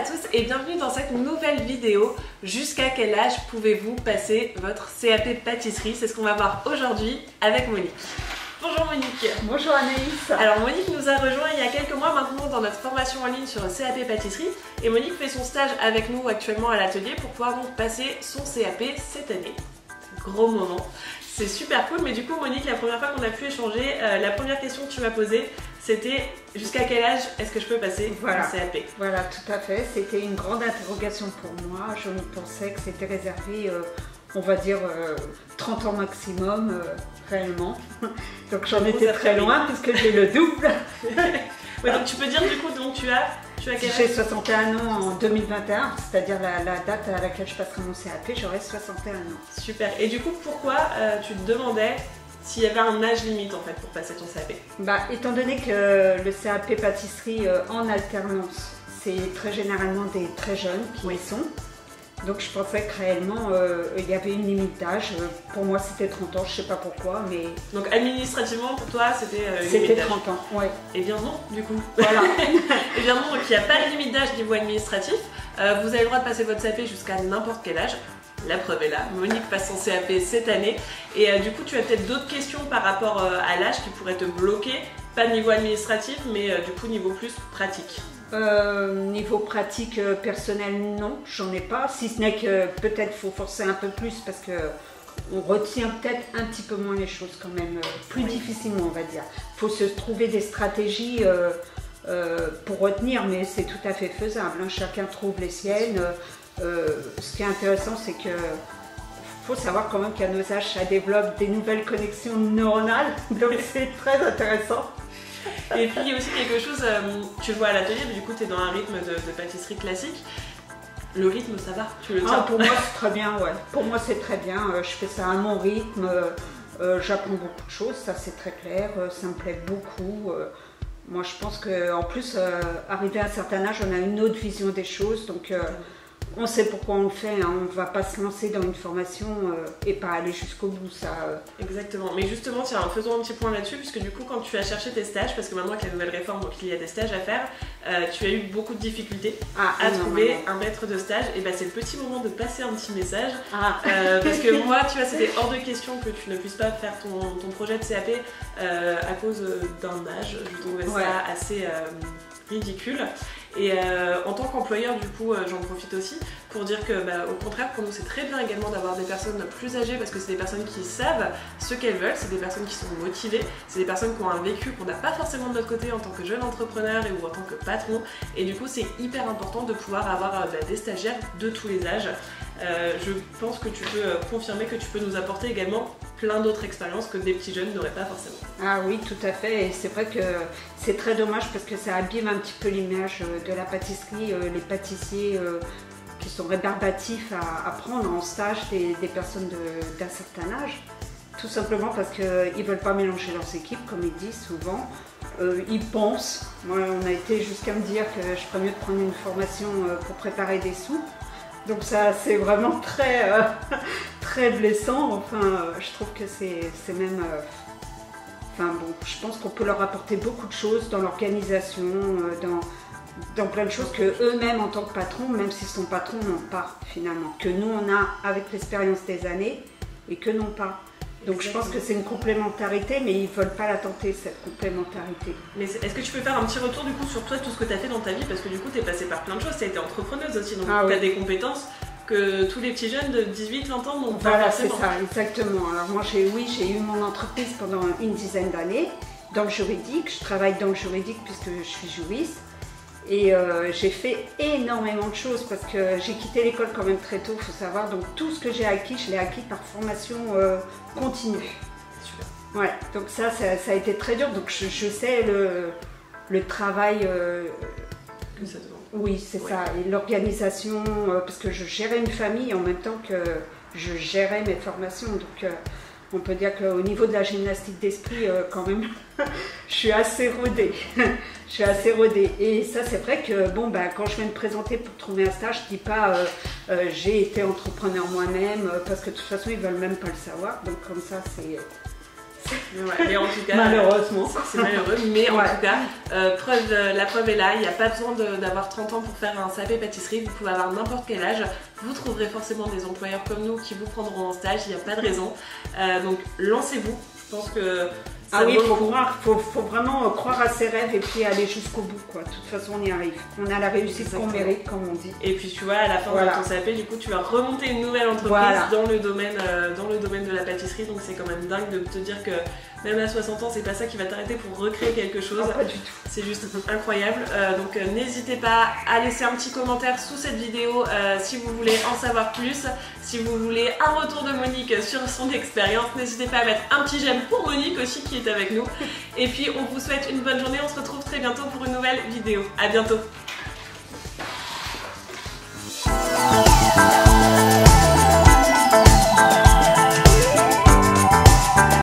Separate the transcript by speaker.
Speaker 1: tous et bienvenue dans cette nouvelle vidéo. Jusqu'à quel âge pouvez-vous passer votre CAP pâtisserie? C'est ce qu'on va voir aujourd'hui avec Monique. Bonjour Monique.
Speaker 2: Bonjour Anaïs.
Speaker 1: Alors Monique nous a rejoint il y a quelques mois maintenant dans notre formation en ligne sur le CAP pâtisserie et Monique fait son stage avec nous actuellement à l'atelier pour pouvoir donc passer son CAP cette année. Gros moment. C'est super cool, mais du coup Monique, la première fois qu'on a pu échanger, la première question que tu m'as posée, c'était jusqu'à quel âge est-ce que je peux passer mon CAP?
Speaker 2: Voilà, tout à fait. C'était une grande interrogation pour moi. Je pensais que c'était réservé, on va dire, 30 ans maximum, réellement. Donc j'en étais très loin puisque j'ai le double.
Speaker 1: Ouais, donc tu peux dire du coup, donc tu as quel âge?
Speaker 2: J'ai 61 ans en 2021, c'est-à-dire la date à laquelle je passerai mon CAP, j'aurai 61 ans.
Speaker 1: Super. Et du coup, pourquoi tu te demandais s'il y avait un âge limite en fait pour passer ton CAP?
Speaker 2: Étant donné que le CAP pâtisserie en alternance, c'est très généralement des très jeunes qui y sont. Donc je pensais que réellement il y avait une limite d'âge. Pour moi c'était 30 ans, je sais pas pourquoi, mais...
Speaker 1: Donc administrativement pour toi c'était
Speaker 2: c'était 30 ans, ouais.
Speaker 1: Et bien non, du coup.
Speaker 2: Voilà.
Speaker 1: Et bien non, donc il n'y a pas de limite d'âge niveau administratif. Vous avez le droit de passer votre CAP jusqu'à n'importe quel âge. La preuve est là, Monique passe son CAP cette année. Et du coup tu as peut-être d'autres questions par rapport à l'âge qui pourraient te bloquer. Pas niveau administratif, mais du coup niveau plus pratique.
Speaker 2: Niveau pratique personnel, non, j'en ai pas. Si ce n'est que peut-être faut forcer un peu plus parce que on retient peut-être un petit peu moins les choses quand même, plus difficilement on va dire. Il faut se trouver des stratégies pour retenir, mais c'est tout à fait faisable. Hein. Chacun trouve les siennes. Ce qui est intéressant, c'est que faut savoir quand même qu'à nos âges, ça développe des nouvelles connexions neuronales, donc c'est très intéressant.
Speaker 1: Et puis il y a aussi quelque chose, tu le vois à l'atelier, mais du coup tu es dans un rythme de pâtisserie classique. Le rythme ça va, tu le tiens?
Speaker 2: Pour moi c'est très bien, ouais. Pour moi c'est très bien, je fais ça à mon rythme, j'apprends beaucoup de choses, ça c'est très clair, ça me plaît beaucoup. Moi je pense qu'en plus, arrivé à un certain âge, on a une autre vision des choses, donc on sait pourquoi on le fait, hein. On ne va pas se lancer dans une formation et pas aller jusqu'au bout, ça.
Speaker 1: Exactement, mais justement, tiens, faisons un petit point là-dessus, puisque du coup, quand tu as cherché tes stages, parce que maintenant avec la nouvelle réforme, donc il y a des stages à faire, tu as eu beaucoup de difficultés à trouver un maître de stage, et bah c'est le petit moment de passer un petit message, parce que moi, tu vois, c'était hors de question que tu ne puisses pas faire ton projet de CAP à cause d'un âge. Je trouvais ça assez ridicule. Et en tant qu'employeur, du coup, j'en profite aussi pour dire que, au contraire, pour nous, c'est très bien également d'avoir des personnes plus âgées parce que c'est des personnes qui savent ce qu'elles veulent, c'est des personnes qui sont motivées, c'est des personnes qui ont un vécu qu'on n'a pas forcément de notre côté en tant que jeune entrepreneur ou en tant que patron. Et du coup, c'est hyper important de pouvoir avoir des stagiaires de tous les âges. Je pense que tu peux confirmer que tu peux nous apporter également plein d'autres expériences que des petits jeunes n'auraient pas forcément. Ah
Speaker 2: oui, tout à fait, et c'est vrai que c'est très dommage parce que ça abîme un petit peu l'image de la pâtisserie, les pâtissiers qui sont rébarbatifs à prendre en stage des personnes d'un certain âge, tout simplement parce qu'ils ne veulent pas mélanger leurs équipes, comme ils disent souvent. Ils pensent, moi on a été jusqu'à me dire que je ferais mieux de prendre une formation pour préparer des soupes. Donc ça c'est vraiment très, très blessant, enfin je trouve que c'est même... Enfin bon, je pense qu'on peut leur apporter beaucoup de choses dans l'organisation, dans plein de choses que eux-mêmes en tant que patrons, même s'ils sont patrons, n'ont pas finalement. Que nous on a avec l'expérience des années et que n'ont pas. Donc je pense que c'est une complémentarité, mais ils ne veulent pas la tenter, cette complémentarité. Mais est-ce que tu peux faire un petit retour du coup sur toi, tout ce que tu as fait dans ta vie? Parce que du coup tu es passée par plein de choses, tu as été entrepreneuse aussi, donc tu as des compétences que tous les petits jeunes de 18-20 ans n'ont pas forcément. Voilà, c'est ça, exactement. Alors moi j'ai eu mon entreprise pendant une dizaine d'années dans le juridique. Je travaille dans le juridique puisque je suis juriste. Et j'ai fait énormément de choses parce que j'ai quitté l'école quand même très tôt, il faut savoir. Donc tout ce que j'ai acquis, je l'ai acquis par formation continue. Super. Ouais, donc ça a été très dur. Donc je sais le travail
Speaker 1: que ça demande.
Speaker 2: Oui, c'est ça. Et l'organisation, parce que je gérais une famille en même temps que je gérais mes formations. Donc on peut dire qu'au niveau de la gymnastique d'esprit, quand même, je suis assez rodée. Je suis assez rodée. Et ça, c'est vrai que bon, quand je viens me présenter pour trouver un stage, je ne dis pas j'ai été entrepreneur moi-même, parce que de toute façon, ils ne veulent même pas le savoir. Donc comme ça,
Speaker 1: Mais en tout cas,
Speaker 2: malheureusement.
Speaker 1: C'est malheureux, mais en tout cas, la preuve est là. Il n'y a pas besoin d'avoir 30 ans pour faire un CAP pâtisserie. Vous pouvez avoir n'importe quel âge. Vous trouverez forcément des employeurs comme nous qui vous prendront en stage. Il n'y a pas de raison. Donc lancez-vous. Je pense que
Speaker 2: il faut vraiment croire à ses rêves et puis aller jusqu'au bout, quoi. De toute façon, on y arrive. On a la réussite qu'on mérite, comme on dit.
Speaker 1: Et puis tu vois, à la fin de ton CAP, du coup, tu vas remonter une nouvelle entreprise dans le domaine de la pâtisserie. Donc c'est quand même dingue de te dire que même à 60 ans, c'est pas ça qui va t'arrêter pour recréer quelque chose.
Speaker 2: Pas du tout.
Speaker 1: C'est juste incroyable. Donc n'hésitez pas à laisser un petit commentaire sous cette vidéo si vous voulez en savoir plus. Si vous voulez un retour de Monique sur son expérience, n'hésitez pas à mettre un petit j'aime pour Monique aussi qui est avec nous. Et puis on vous souhaite une bonne journée. On se retrouve très bientôt pour une nouvelle vidéo. À bientôt.